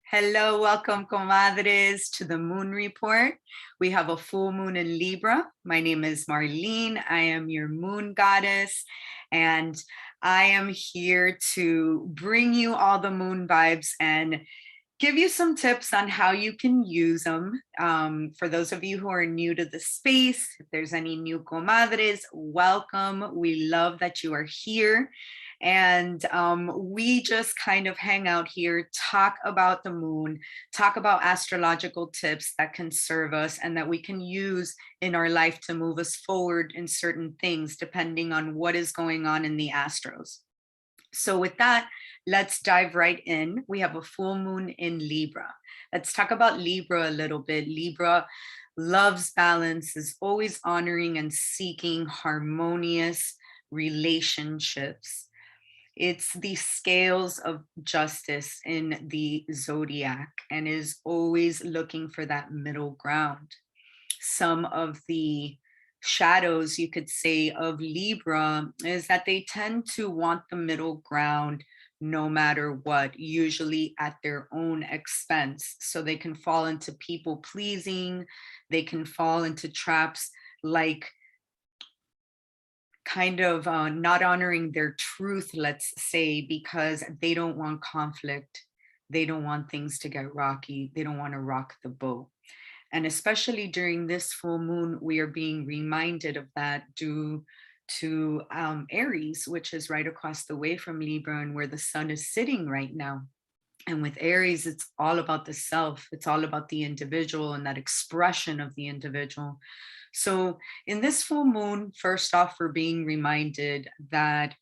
Hello, welcome, comadres, to the Moon Report. We have a full moon in Libra. My name is Marlene. I am your moon goddess, and I am here to bring you all the moon vibes and give you some tips on how you can use them. For those of you who are new to the space, if there's any new comadres, welcome. We love that you are here. And we just kind of hang out here, talk about the moon, talk about astrological tips that can serve us and that we can use in our life to move us forward in certain things, depending on what is going on in the astros. So with that, let's dive right in. We have a full moon in Libra. Let's talk about Libra a little bit. Libra loves balance, is always honoring and seeking harmonious relationships. It's the scales of justice in the zodiac and is always looking for that middle ground. Some of the shadows, you could say, of Libra is that they tend to want the middle ground no matter what, usually at their own expense. So they can fall into people pleasing, they can fall into traps like kind of not honoring their truth, let's say, because they don't want conflict. They don't want things to get rocky. They don't want to rock the boat. And especially during this full moon, we are being reminded of that due to Aries, which is right across the way from Libra and where the sun is sitting right now. And with Aries, it's all about the self. It's all about the individual and that expression of the individual. So in this full moon, first off, we're being reminded that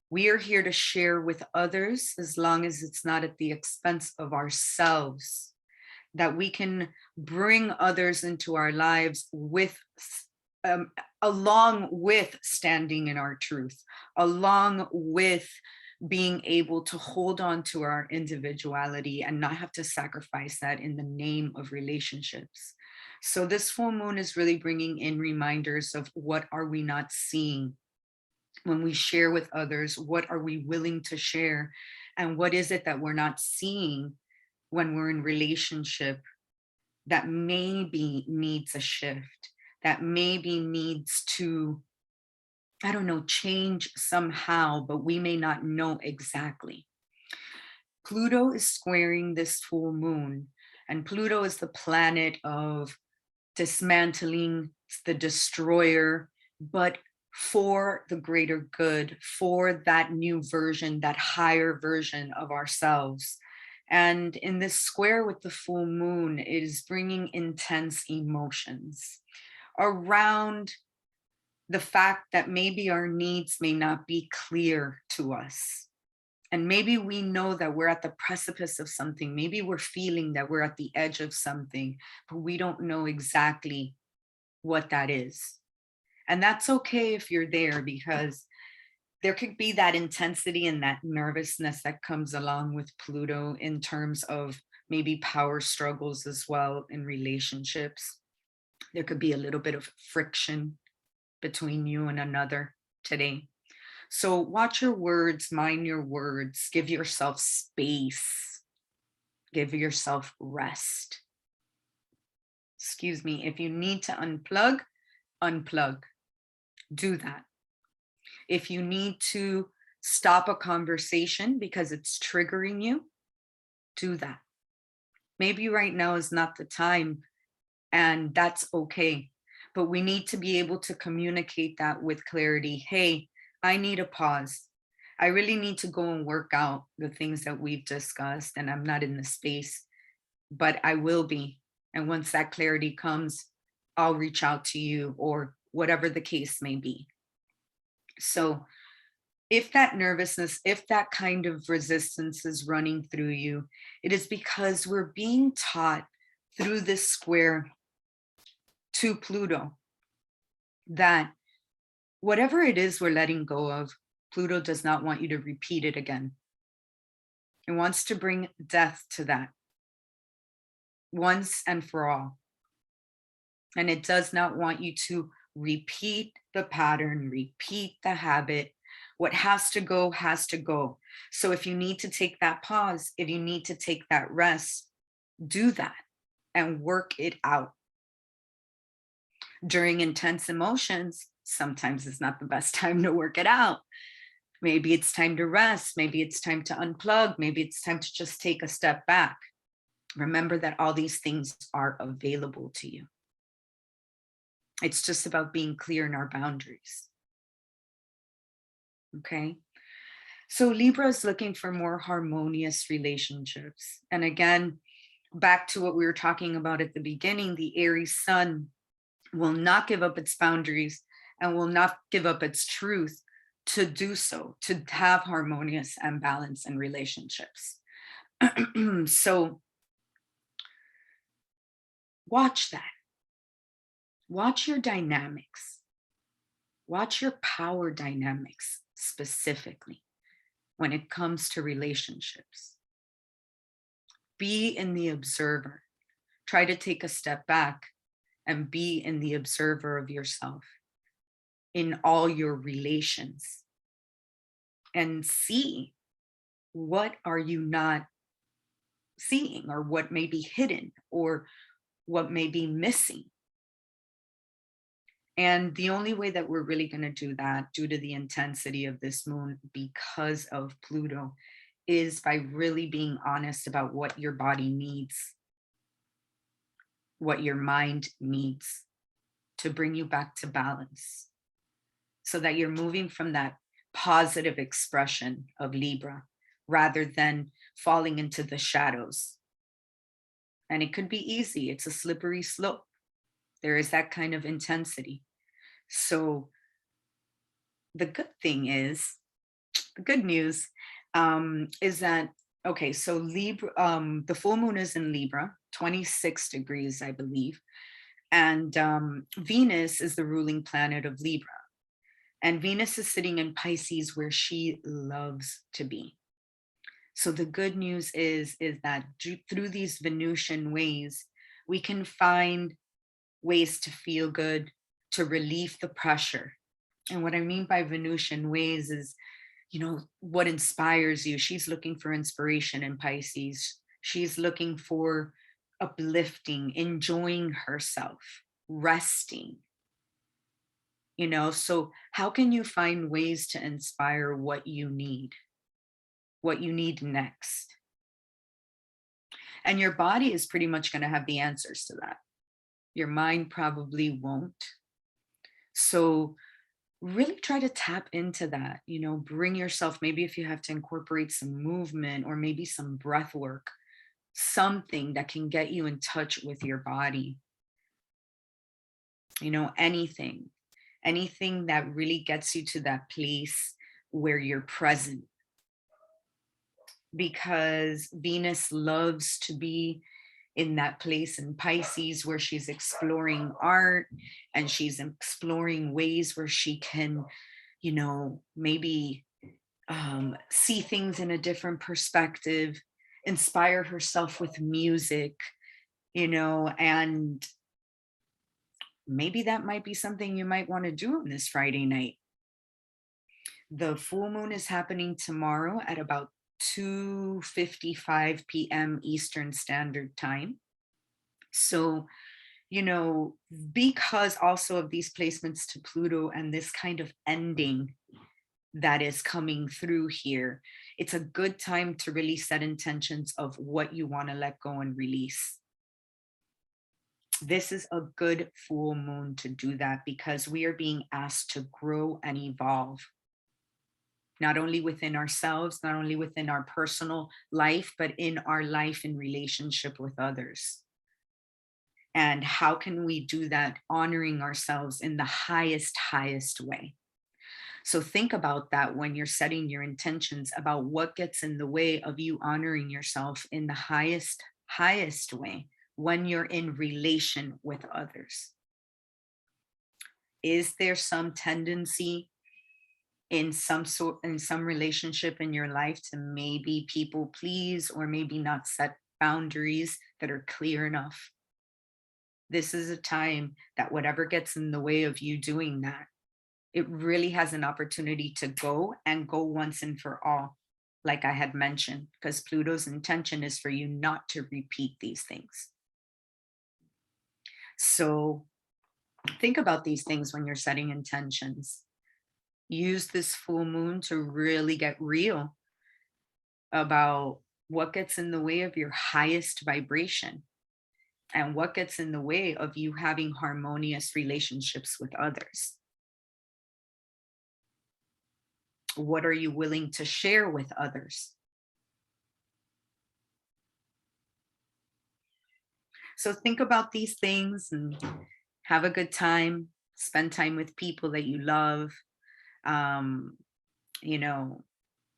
we are here to share with others as long as it's not at the expense of ourselves, that we can bring others into our lives with along with standing in our truth, along with being able to hold on to our individuality and not have to sacrifice that in the name of relationships. So this full moon is really bringing in reminders of what are we not seeing when we share with others. What are we willing to share, and what is it that we're not seeing when we're in relationship that maybe needs a shift, that maybe needs to, I don't know, change somehow, but we may not know exactly. Pluto is squaring this full moon, and Pluto is the planet of dismantling, the destroyer, but for the greater good, for that new version, that higher version of ourselves. And in this square with the full moon, it is bringing intense emotions around the fact that maybe our needs may not be clear to us. And maybe we know that we're at the precipice of something. Maybe we're feeling that we're at the edge of something, but we don't know exactly what that is. And that's okay if you're there, because there could be that intensity and that nervousness that comes along with Pluto in terms of maybe power struggles as well in relationships. There could be a little bit of friction between you and another today. So watch your words, mind your words, give yourself space, give yourself rest. Excuse me, if you need to unplug, unplug. Do that. If you need to stop a conversation because it's triggering you, do that. Maybe right now is not the time, and that's okay. But we need to be able to communicate that with clarity. Hey, I need a pause. I really need to go and work out the things that we've discussed, and I'm not in the space, but I will be. And once that clarity comes, I'll reach out to you, or whatever the case may be. So if that nervousness, if that kind of resistance is running through you, it is because we're being taught through this square to Pluto that whatever it is we're letting go of, Pluto does not want you to repeat it again. It wants to bring death to that once and for all. And it does not want you to repeat the pattern, repeat the habit. What has to go, has to go. So if you need to take that pause, if you need to take that rest, Do that and work it out. During intense emotions, sometimes it's not the best time to work it out. Maybe it's time to rest. Maybe it's time to unplug. Maybe it's time to just take a step back. Remember that all these things are available to you. It's just about being clear in our boundaries. Okay. So Libra is looking for more harmonious relationships. And again, back to what we were talking about at the beginning, the Aries sun will not give up its boundaries and will not give up its truth to do so, to have harmonious and balance in relationships. So watch that. Watch your dynamics. Watch your power dynamics specifically when it comes to relationships. Be in the observer. Try to take a step back and be in the observer of yourself in all your relations and see what are you not seeing, or what may be hidden, or what may be missing. And the only way that we're really going to do that, due to the intensity of this moon because of Pluto, is by really being honest about what your body needs, what your mind needs to bring you back to balance, so that you're moving from that positive expression of Libra rather than falling into the shadows. And it could be easy. It's a slippery slope. There is that kind of intensity. So the good thing is, the good news is that, okay, so Libra, the full moon is in Libra, 26 degrees, I believe. And Venus is the ruling planet of Libra. And Venus is sitting in Pisces, where she loves to be. So the good news is that through these Venusian ways, we can find ways to feel good, to relieve the pressure. And what I mean by Venusian ways is, what inspires you. She's looking for inspiration in Pisces. She's looking for uplifting, enjoying herself, resting. So how can you find ways to inspire what you need next? And your body is pretty much going to have the answers to that. Your mind probably won't. So really try to tap into that, bring yourself, maybe if you have to incorporate some movement or maybe some breath work, something that can get you in touch with your body. Anything that really gets you to that place where you're present. Because Venus loves to be in that place in Pisces where she's exploring art and she's exploring ways where she can, maybe see things in a different perspective, inspire herself with music, and maybe that might be something you might want to do on this Friday night. The full moon is happening tomorrow at about 2:55 p.m. Eastern Standard Time. So, because also of these placements to Pluto and this kind of ending that is coming through here, it's a good time to really set intentions of what you want to let go and release. This is a good full moon to do that, because we are being asked to grow and evolve. Not only within ourselves, not only within our personal life, but in our life in relationship with others. And how can we do that? Honoring ourselves in the highest way. So think about that when you're setting your intentions about what gets in the way of you honoring yourself in the highest way when you're in relation with others. Is there some tendency in some relationship in your life to maybe people please, or maybe not set boundaries that are clear enough? This is a time that whatever gets in the way of you doing that, it really has an opportunity to go once and for all. like I had mentioned, because Pluto's intention is for you not to repeat these things. So think about these things when you're setting intentions. Use this full moon to really get real about what gets in the way of your highest vibration and what gets in the way of you having harmonious relationships with others. What are you willing to share with others? So think about these things and have a good time. Spend time with people that you love. Um, you know,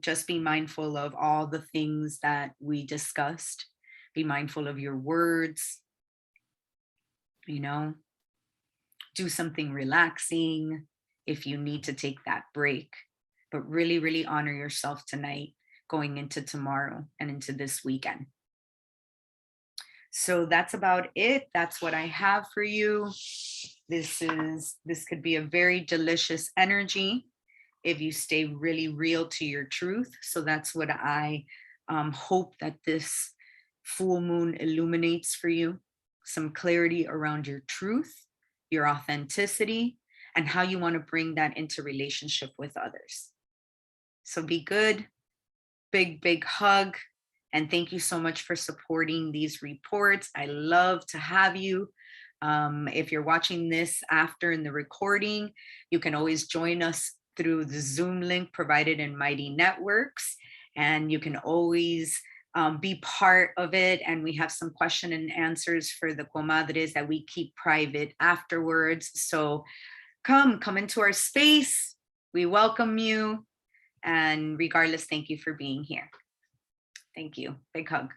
just be mindful of all the things that we discussed. Be mindful of your words, you know, do something relaxing if you need to take that break. But really, really honor yourself tonight, going into tomorrow and into this weekend. So that's about it. That's what I have for you. This could be a very delicious energy if you stay really real to your truth. So that's what I hope that this full moon illuminates for you. Some clarity around your truth, your authenticity, and how you want to bring that into relationship with others. So be good. Big, big hug. And thank you so much for supporting these reports. I love to have you. If you're watching this after in the recording, you can always join us through the Zoom link provided in Mighty Networks. And you can always be part of it. And we have some question and answers for the comadres that we keep private afterwards. So come into our space. We welcome you. And regardless, thank you for being here. Thank you. Big hug.